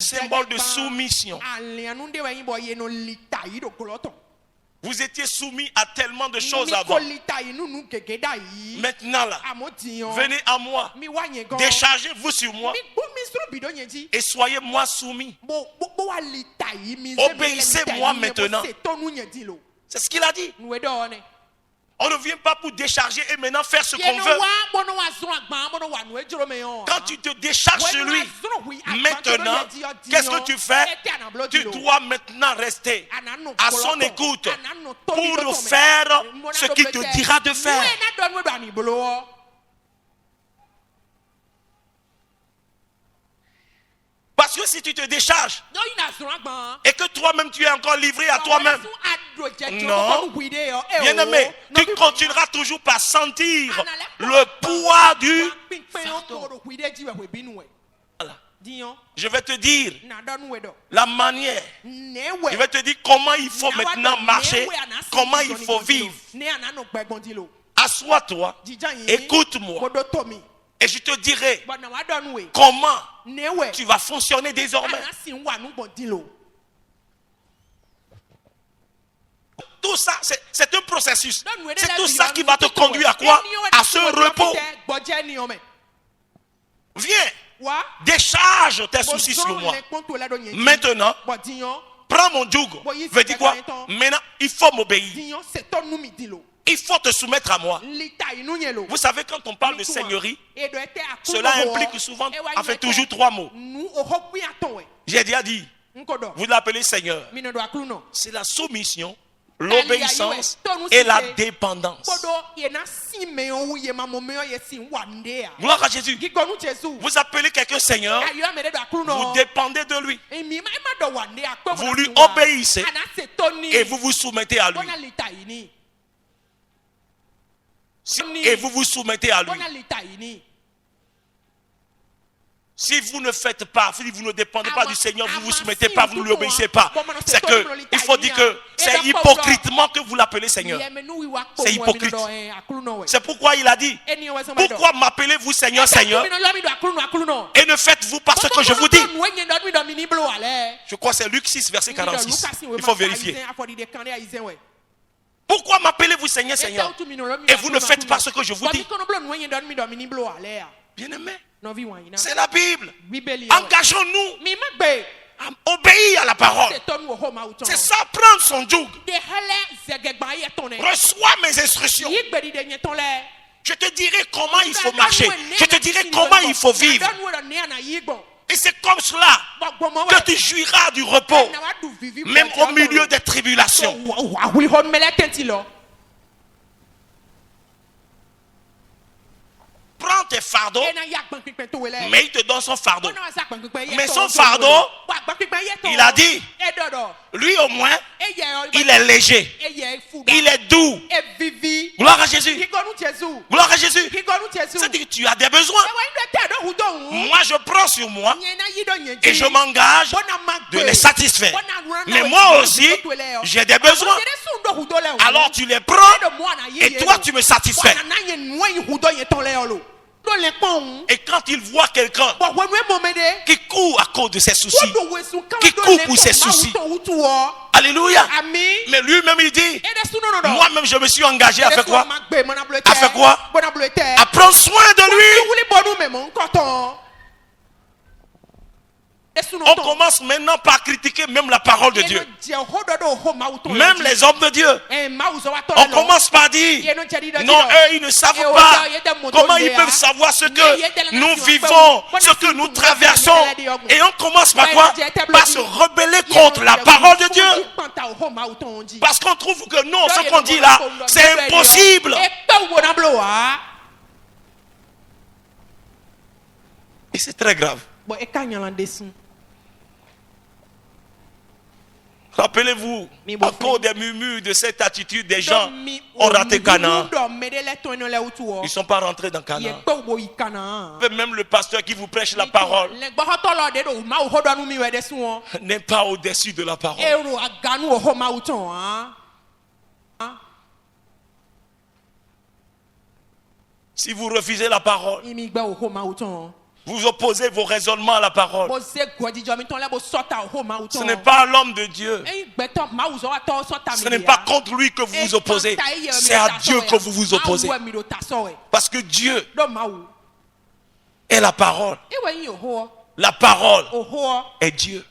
symbole de soumission. Vous étiez soumis à tellement de choses avant. Maintenant là, venez à moi, déchargez-vous sur moi et soyez-moi soumis. Obéissez-moi maintenant. C'est ce qu'il a dit. On ne vient pas pour décharger et maintenant faire ce qu'on veut. Quand tu te décharges sur lui, maintenant, qu'est-ce que tu fais? Tu dois maintenant rester à son écoute pour faire ce qu'il te dira de faire. Parce que si tu te décharges et que toi-même tu es encore livré à toi-même, non, bien-aimé, tu continueras toujours par sentir le poids du fardeau. Voilà. Je vais te dire la manière, je vais te dire comment il faut maintenant marcher, comment il faut vivre. Assois-toi, écoute-moi. Et je te dirai comment tu vas fonctionner désormais. Tout ça, c'est un processus. C'est tout ça qui va te conduire à quoi? À ce repos. Viens, décharge tes soucis sur moi. Maintenant, prends mon joug. Veux dire quoi? Maintenant, il faut m'obéir. Il faut te soumettre à moi. Vous savez, quand on parle de seigneurie, cela implique souvent, en fait, toujours trois mots. J'ai déjà dit, vous l'appelez Seigneur. C'est la soumission, l'obéissance et la dépendance. Gloire à Jésus. Vous appelez quelqu'un Seigneur, vous dépendez de lui. Vous lui obéissez et vous vous soumettez à lui. Et vous vous soumettez à lui. Si vous ne faites pas, si vous ne dépendez pas du Seigneur, vous ne vous soumettez pas, vous ne lui obéissez pas. C'est que, il faut dire que c'est hypocritement que vous l'appelez Seigneur. C'est hypocrite. C'est pourquoi il a dit, pourquoi m'appelez-vous Seigneur, Seigneur, et ne faites-vous pas ce que je vous dis? Je crois que c'est Luc 6, verset 46. Il faut vérifier. Pourquoi m'appelez-vous Seigneur, Seigneur, et vous ne faites pas ce que je vous dis? Bien-aimé, c'est la Bible. Engageons-nous à obéir à la parole. C'est ça, prendre son joug. Reçois mes instructions. Je te dirai comment il faut marcher. Je te dirai comment il faut vivre. Et c'est comme cela que tu jouiras du repos, même au milieu des tribulations. Prends tes fardeaux, mais il te donne son fardeau. Mais son fardeau, il a dit, lui au moins, il est léger, il est doux. Gloire à Jésus. Gloire à Jésus. C'est-à-dire que tu as des besoins. Moi, je prends sur moi et je m'engage de les satisfaire. Mais moi aussi, j'ai des besoins. Alors tu les prends et toi, tu me satisfais. Et quand il voit quelqu'un qui court à cause de ses soucis, qui court pour ses soucis, alléluia. Mais lui-même il dit, moi-même je me suis engagé à faire quoi? À faire quoi? À prendre soin de lui. On commence maintenant par critiquer même la parole de Dieu. Même les hommes de Dieu. On commence par dire, non, eux, ils ne savent pas. Comment ils peuvent savoir ce que nous vivons, ce que nous traversons? Et on commence par quoi? Par se rebeller contre la parole de Dieu. Parce qu'on trouve que non, ce qu'on dit là, c'est impossible. Et c'est très grave. Rappelez-vous, à cause des murmures de cette attitude, des gens ont raté Canaan. Ils ne sont pas rentrés dans Canaan. Même le pasteur qui vous prêche la parole n'est pas au-dessus de la parole. Si vous refusez la parole, Vous opposez vos raisonnements à la parole. Ce n'est pas l'homme de Dieu. Ce n'est pas contre lui que vous vous opposez. C'est à Dieu que vous vous opposez. Parce que Dieu est la parole. La parole est Dieu.